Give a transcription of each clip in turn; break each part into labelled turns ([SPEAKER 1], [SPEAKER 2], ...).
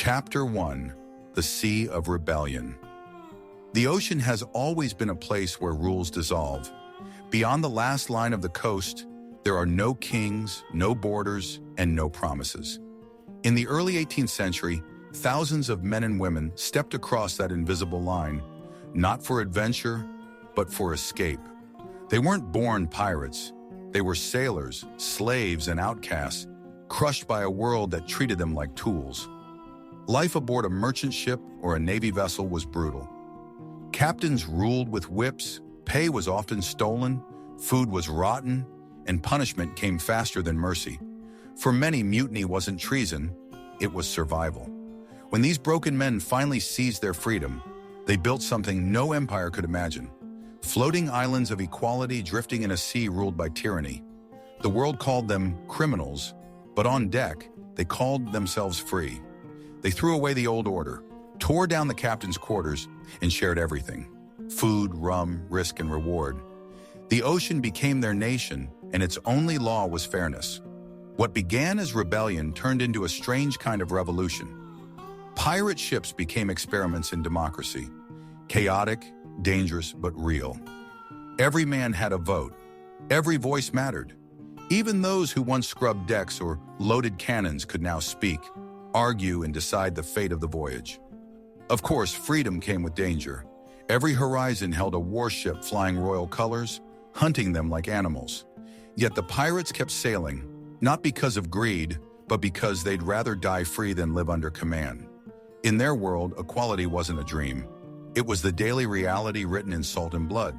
[SPEAKER 1] Chapter 1: The Sea of Rebellion. The ocean has always been a place where rules dissolve. Beyond the last line of the coast, there are no kings, no borders, and no promises. In the early 18th century, thousands of men and women stepped across that invisible line, not for adventure, but for escape. They weren't born pirates. They were sailors, slaves, and outcasts, crushed by a world that treated them like tools. Life aboard a merchant ship or a navy vessel was brutal. Captains ruled with whips, pay was often stolen, food was rotten, and punishment came faster than mercy. For many, mutiny wasn't treason, it was survival. When these broken men finally seized their freedom, they built something no empire could imagine. Floating islands of equality drifting in a sea ruled by tyranny. The world called them criminals, but on deck, they called themselves free. They threw away the old order, tore down the captain's quarters, and shared everything: food, rum, risk, and reward. The ocean became their nation, and its only law was fairness. What began as rebellion turned into a strange kind of revolution. Pirate ships became experiments in democracy. Chaotic, dangerous, but real. Every man had a vote. Every voice mattered. Even those who once scrubbed decks or loaded cannons could now speak, argue, and decide the fate of the voyage. Of course, freedom came with danger. Every horizon held a warship flying royal colors, hunting them like animals. Yet the pirates kept sailing, not because of greed, but because they'd rather die free than live under command. In their world, equality wasn't a dream. It was the daily reality written in salt and blood.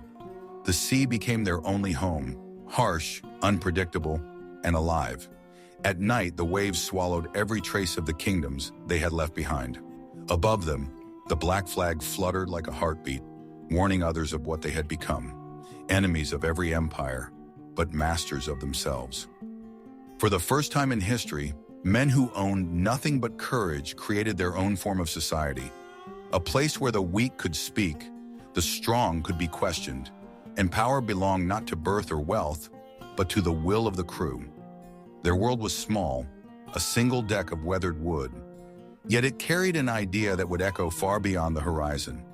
[SPEAKER 1] The sea became their only home, harsh, unpredictable, and alive. At night, the waves swallowed every trace of the kingdoms they had left behind. Above them, the black flag fluttered like a heartbeat, warning others of what they had become. Enemies of every empire, but masters of themselves. For the first time in history, men who owned nothing but courage created their own form of society. A place where the weak could speak, the strong could be questioned, and power belonged not to birth or wealth, but to the will of the crew. Their world was small, a single deck of weathered wood. Yet it carried an idea that would echo far beyond the horizon.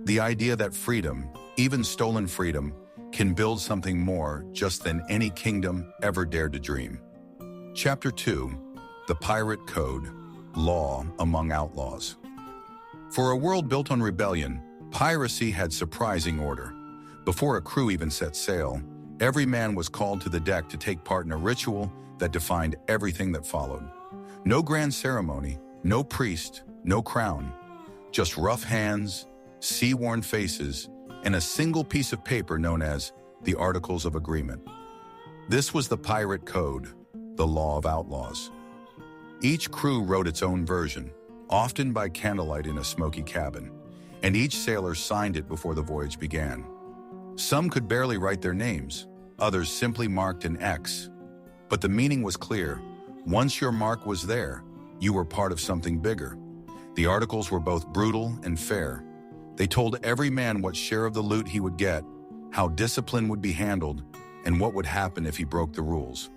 [SPEAKER 1] The idea that freedom, even stolen freedom, can build something more just than any kingdom ever dared to dream. Chapter 2: The Pirate Code, Law Among Outlaws. For a world built on rebellion, piracy had surprising order. Before a crew even set sail, every man was called to the deck to take part in a ritual that defined everything that followed. No grand ceremony, no priest, no crown, just rough hands, sea-worn faces, and a single piece of paper known as the Articles of Agreement. This was the Pirate Code, the Law of Outlaws. Each crew wrote its own version, often by candlelight in a smoky cabin, and each sailor signed it before the voyage began. Some could barely write their names, others simply marked an X. But the meaning was clear. Once your mark was there, you were part of something bigger. The articles were both brutal and fair. They told every man what share of the loot he would get, how discipline would be handled, and what would happen if he broke the rules.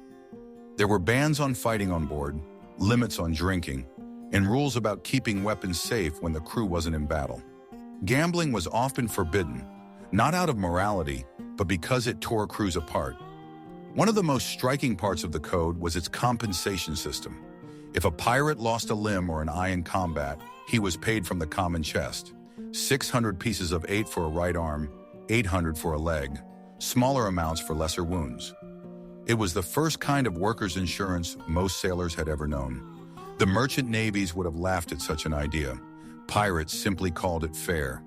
[SPEAKER 1] There were bans on fighting on board, limits on drinking, and rules about keeping weapons safe when the crew wasn't in battle. Gambling was often forbidden, not out of morality, but because it tore crews apart. One of the most striking parts of the code was its compensation system. If a pirate lost a limb or an eye in combat, he was paid from the common chest. 600 pieces of 8 for a right arm, 800 for a leg, smaller amounts for lesser wounds. It was the first kind of workers' insurance most sailors had ever known. The merchant navies would have laughed at such an idea. Pirates simply called it fair.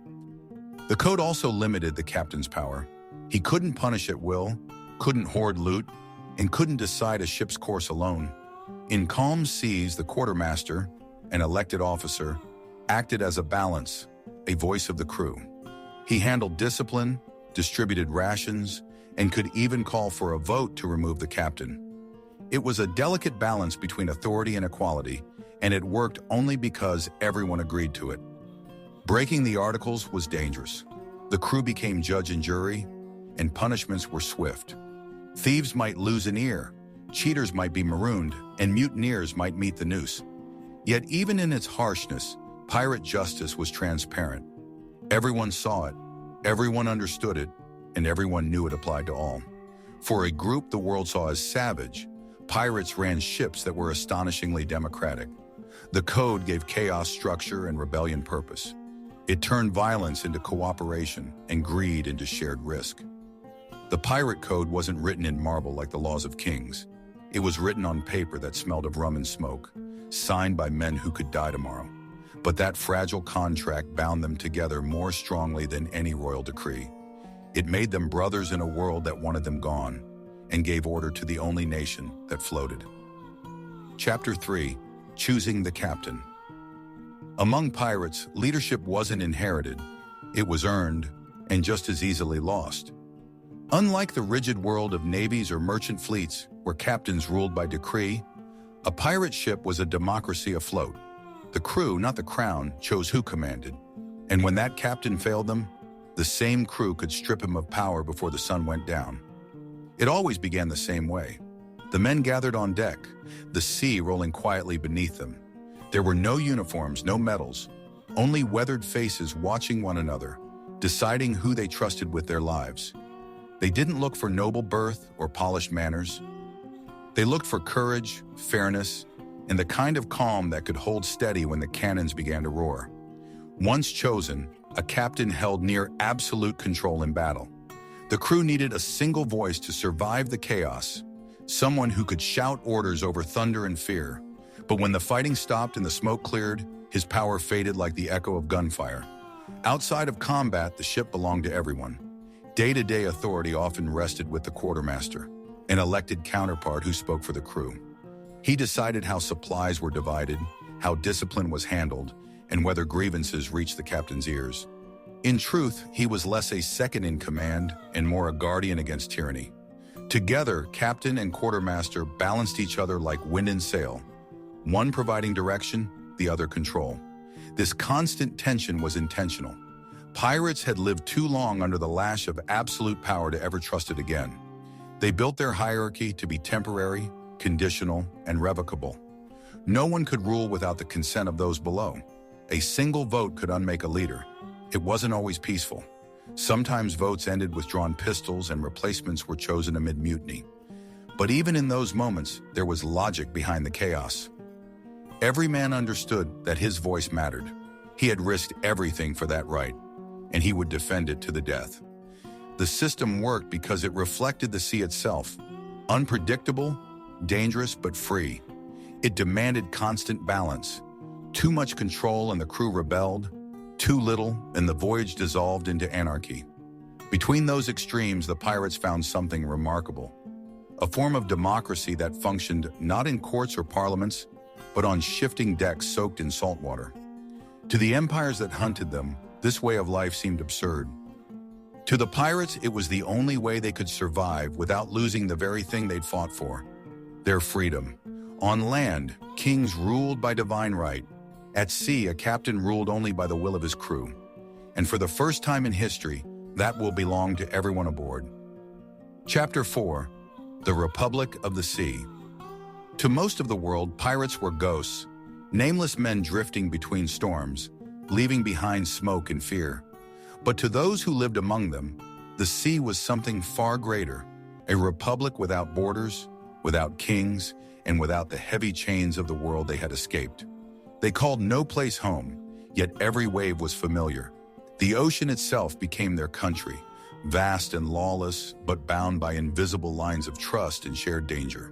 [SPEAKER 1] The code also limited the captain's power. He couldn't punish at will, couldn't hoard loot, and couldn't decide a ship's course alone. In calm seas, the quartermaster, an elected officer, acted as a balance, a voice of the crew. He handled discipline, distributed rations, and could even call for a vote to remove the captain. It was a delicate balance between authority and equality, and it worked only because everyone agreed to it. Breaking the articles was dangerous. The crew became judge and jury, and punishments were swift. Thieves might lose an ear, cheaters might be marooned, and mutineers might meet the noose. Yet even in its harshness, pirate justice was transparent. Everyone saw it, everyone understood it, and everyone knew it applied to all. For a group the world saw as savage, pirates ran ships that were astonishingly democratic. The code gave chaos structure and rebellion purpose. It turned violence into cooperation and greed into shared risk. The pirate code wasn't written in marble like the laws of kings. It was written on paper that smelled of rum and smoke, signed by men who could die tomorrow. But that fragile contract bound them together more strongly than any royal decree. It made them brothers in a world that wanted them gone, and gave order to the only nation that floated. Chapter 3: Choosing the Captain. Among pirates, leadership wasn't inherited, it was earned, and just as easily lost. Unlike the rigid world of navies or merchant fleets, where captains ruled by decree, a pirate ship was a democracy afloat. The crew, not the crown, chose who commanded. And when that captain failed them, the same crew could strip him of power before the sun went down. It always began the same way. The men gathered on deck, the sea rolling quietly beneath them. There were no uniforms, no medals, only weathered faces watching one another, deciding who they trusted with their lives. They didn't look for noble birth or polished manners. They looked for courage, fairness, and the kind of calm that could hold steady when the cannons began to roar. Once chosen, a captain held near absolute control in battle. The crew needed a single voice to survive the chaos, someone who could shout orders over thunder and fear. But when the fighting stopped and the smoke cleared, his power faded like the echo of gunfire. Outside of combat, the ship belonged to everyone. Day-to-day authority often rested with the quartermaster, an elected counterpart who spoke for the crew. He decided how supplies were divided, how discipline was handled, and whether grievances reached the captain's ears. In truth, he was less a second in command and more a guardian against tyranny. Together, captain and quartermaster balanced each other like wind and sail, one providing direction, the other control. This constant tension was intentional. Pirates had lived too long under the lash of absolute power to ever trust it again. They built their hierarchy to be temporary, conditional, and revocable. No one could rule without the consent of those below. A single vote could unmake a leader. It wasn't always peaceful. Sometimes votes ended with drawn pistols and replacements were chosen amid mutiny. But even in those moments, there was logic behind the chaos. Every man understood that his voice mattered. He had risked everything for that right, and he would defend it to the death. The system worked because it reflected the sea itself, unpredictable, dangerous but free. It demanded constant balance. Too much control and the crew rebelled, too little and the voyage dissolved into anarchy. Between those extremes, the pirates found something remarkable. A form of democracy that functioned not in courts or parliaments, but on shifting decks soaked in salt water. To the empires that hunted them, this way of life seemed absurd. To the pirates, it was the only way they could survive without losing the very thing they'd fought for: their freedom. On land, kings ruled by divine right. At sea, a captain ruled only by the will of his crew. And for the first time in history, that will belong to everyone aboard. Chapter 4: The Republic of the Sea. To most of the world, pirates were ghosts, nameless men drifting between storms, leaving behind smoke and fear. But to those who lived among them, the sea was something far greater, a republic without borders, without kings, and without the heavy chains of the world they had escaped. They called no place home, yet every wave was familiar. The ocean itself became their country, vast and lawless, but bound by invisible lines of trust and shared danger.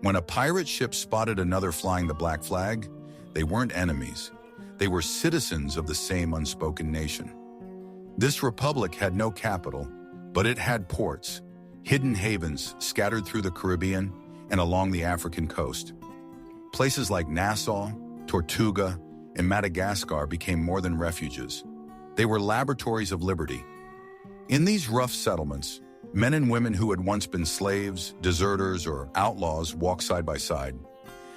[SPEAKER 1] When a pirate ship spotted another flying the black flag, they weren't enemies. They were citizens of the same unspoken nation. This republic had no capital, but it had ports, hidden havens scattered through the Caribbean and along the African coast. Places like Nassau, Tortuga, and Madagascar became more than refuges. They were laboratories of liberty. In these rough settlements, men and women who had once been slaves, deserters, or outlaws walked side by side.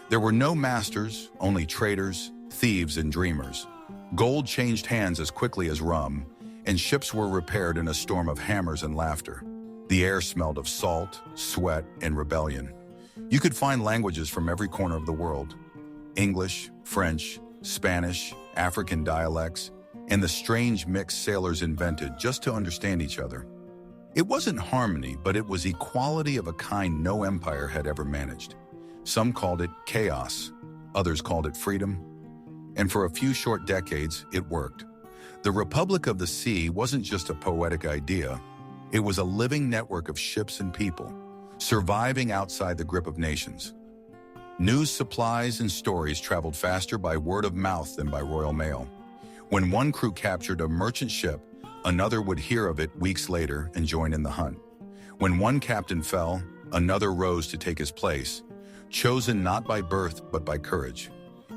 [SPEAKER 1] There were no masters, only traders, thieves, and dreamers. Gold changed hands as quickly as rum, and ships were repaired in a storm of hammers and laughter. The air smelled of salt, sweat, and rebellion. You could find languages from every corner of the world. English, French, Spanish, African dialects, and the strange mix sailors invented just to understand each other. It wasn't harmony, but it was equality of a kind no empire had ever managed. Some called it chaos, others called it freedom, and for a few short decades, it worked. The Republic of the Sea wasn't just a poetic idea, it was a living network of ships and people, surviving outside the grip of nations. News, supplies, and stories traveled faster by word of mouth than by royal mail. When one crew captured a merchant ship, another would hear of it weeks later and join in the hunt. When one captain fell, another rose to take his place, chosen not by birth but by courage.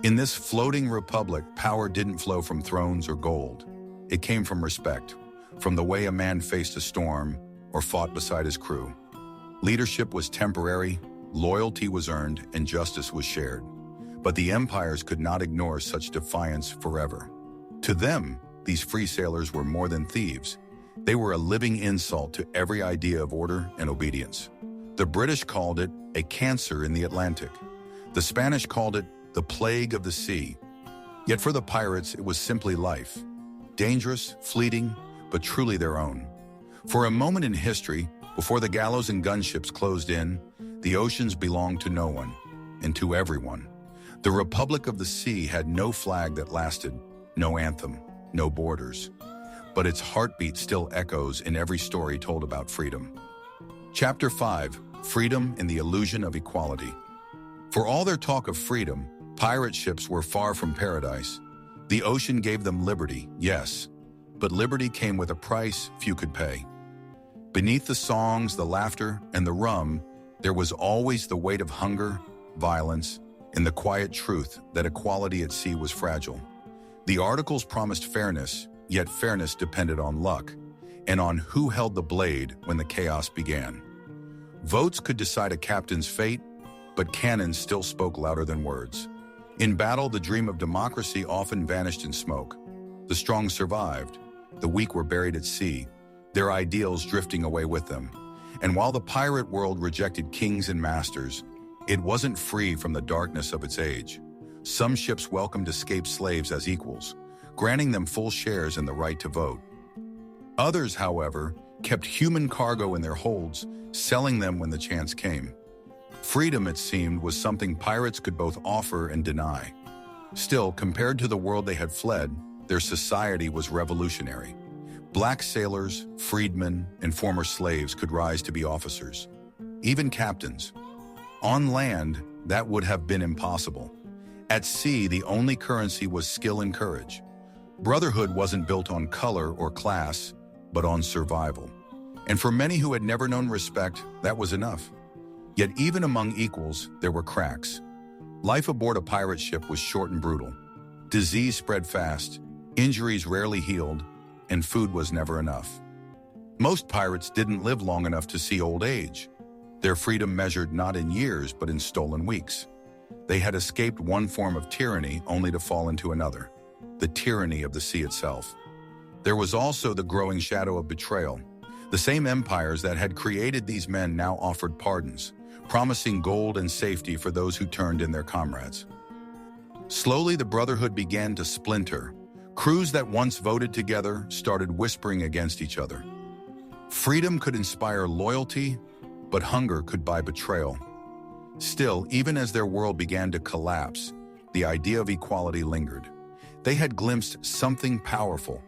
[SPEAKER 1] In this floating republic, power didn't flow from thrones or gold. It came from respect, from the way a man faced a storm or fought beside his crew. Leadership was temporary, loyalty was earned, and justice was shared. But the empires could not ignore such defiance forever. To them, these free sailors were more than thieves. They were a living insult to every idea of order and obedience. The British called it a cancer in the Atlantic. The Spanish called it the plague of the sea. Yet for the pirates, it was simply life. Dangerous, fleeting, but truly their own. For a moment in history, before the gallows and gunships closed in, the oceans belonged to no one, and to everyone. The Republic of the Sea had no flag that lasted, no anthem, no borders. But its heartbeat still echoes in every story told about freedom. Chapter 5, Freedom and the Illusion of Equality. For all their talk of freedom, pirate ships were far from paradise. The ocean gave them liberty, yes, but liberty came with a price few could pay. Beneath the songs, the laughter, and the rum, there was always the weight of hunger, violence, and the quiet truth that equality at sea was fragile. The articles promised fairness, yet fairness depended on luck, and on who held the blade when the chaos began. Votes could decide a captain's fate, but cannons still spoke louder than words. In battle, the dream of democracy often vanished in smoke. The strong survived, the weak were buried at sea, their ideals drifting away with them. And while the pirate world rejected kings and masters, it wasn't free from the darkness of its age. Some ships welcomed escaped slaves as equals, granting them full shares in the right to vote. Others, however, kept human cargo in their holds, selling them when the chance came. Freedom, it seemed, was something pirates could both offer and deny. Still, compared to the world they had fled, their society was revolutionary. Black sailors, freedmen, and former slaves could rise to be officers, even captains. On land, that would have been impossible. At sea, the only currency was skill and courage. Brotherhood wasn't built on color or class, but on survival. And for many who had never known respect, that was enough. Yet even among equals, there were cracks. Life aboard a pirate ship was short and brutal. Disease spread fast, injuries rarely healed, and food was never enough. Most pirates didn't live long enough to see old age. Their freedom measured not in years, but in stolen weeks. They had escaped one form of tyranny only to fall into another, the tyranny of the sea itself. There was also the growing shadow of betrayal. The same empires that had created these men now offered pardons, promising gold and safety for those who turned in their comrades. Slowly, the brotherhood began to splinter. Crews that once voted together started whispering against each other. Freedom could inspire loyalty, but hunger could buy betrayal. Still, even as their world began to collapse, the idea of equality lingered. They had glimpsed something powerful,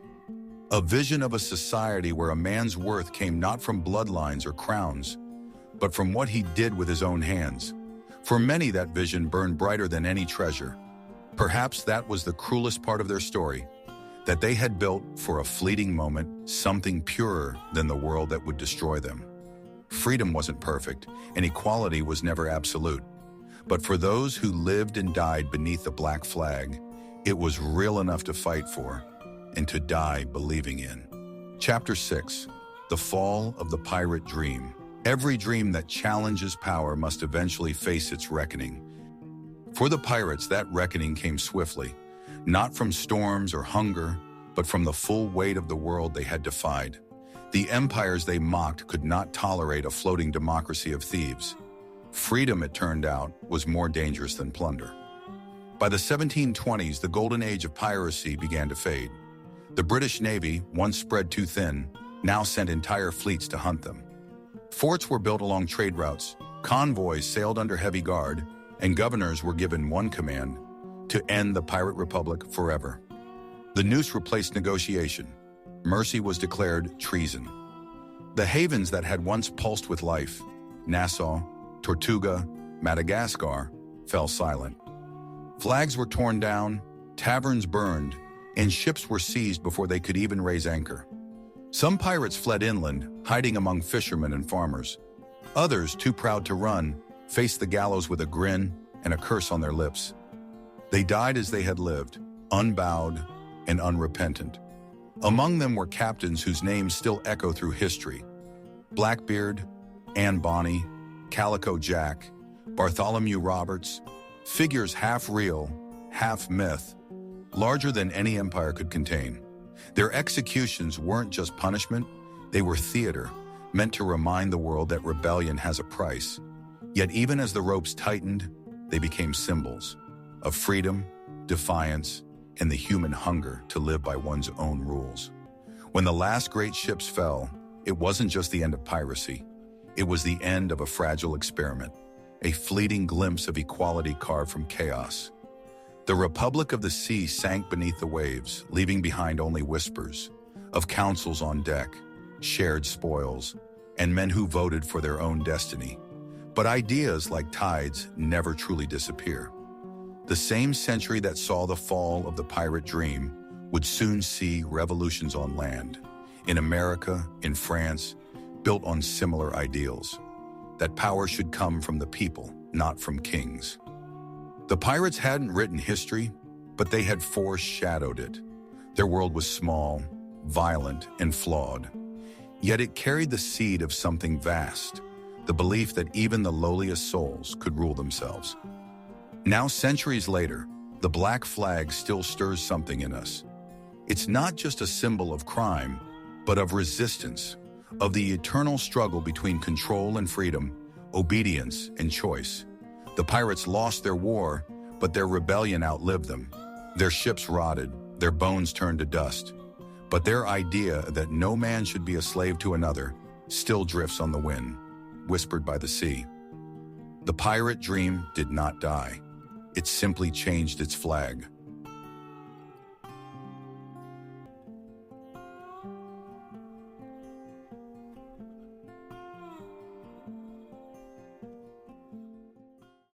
[SPEAKER 1] a vision of a society where a man's worth came not from bloodlines or crowns, but from what he did with his own hands. For many, that vision burned brighter than any treasure. Perhaps that was the cruelest part of their story, that they had built, for a fleeting moment, something purer than the world that would destroy them. Freedom wasn't perfect, and equality was never absolute. But for those who lived and died beneath the black flag, it was real enough to fight for, and to die believing in. Chapter 6, The Fall of the Pirate Dream. Every dream that challenges power must eventually face its reckoning. For the pirates, that reckoning came swiftly, not from storms or hunger, but from the full weight of the world they had defied. The empires they mocked could not tolerate a floating democracy of thieves. Freedom, it turned out, was more dangerous than plunder. By the 1720s, the golden age of piracy began to fade. The British Navy, once spread too thin, now sent entire fleets to hunt them. Forts were built along trade routes, convoys sailed under heavy guard, and governors were given one command: to end the pirate republic forever. The noose replaced negotiation. Mercy was declared treason. The havens that had once pulsed with life, Nassau, Tortuga, Madagascar, fell silent. Flags were torn down, taverns burned, and ships were seized before they could even raise anchor. Some pirates fled inland, hiding among fishermen and farmers. Others, too proud to run, faced the gallows with a grin and a curse on their lips. They died as they had lived, unbowed and unrepentant. Among them were captains whose names still echo through history: Blackbeard, Anne Bonny, Calico Jack, Bartholomew Roberts, figures half real, half myth, larger than any empire could contain. Their executions weren't just punishment, they were theater, meant to remind the world that rebellion has a price. Yet even as the ropes tightened, they became symbols of freedom, defiance, and the human hunger to live by one's own rules. When the last great ships fell, it wasn't just the end of piracy. It was the end of a fragile experiment, a fleeting glimpse of equality carved from chaos. The Republic of the Sea sank beneath the waves, leaving behind only whispers of councils on deck, shared spoils, and men who voted for their own destiny. But ideas, like tides, never truly disappear. The same century that saw the fall of the pirate dream would soon see revolutions on land, in America, in France, built on similar ideals, that power should come from the people, not from kings. The pirates hadn't written history, but they had foreshadowed it. Their world was small, violent, and flawed. Yet it carried the seed of something vast, the belief that even the lowliest souls could rule themselves. Now, centuries later, the black flag still stirs something in us. It's not just a symbol of crime, but of resistance, of the eternal struggle between control and freedom, obedience and choice. The pirates lost their war, but their rebellion outlived them. Their ships rotted, their bones turned to dust. But their idea that no man should be a slave to another still drifts on the wind, whispered by the sea. The pirate dream did not die. It simply changed its flag.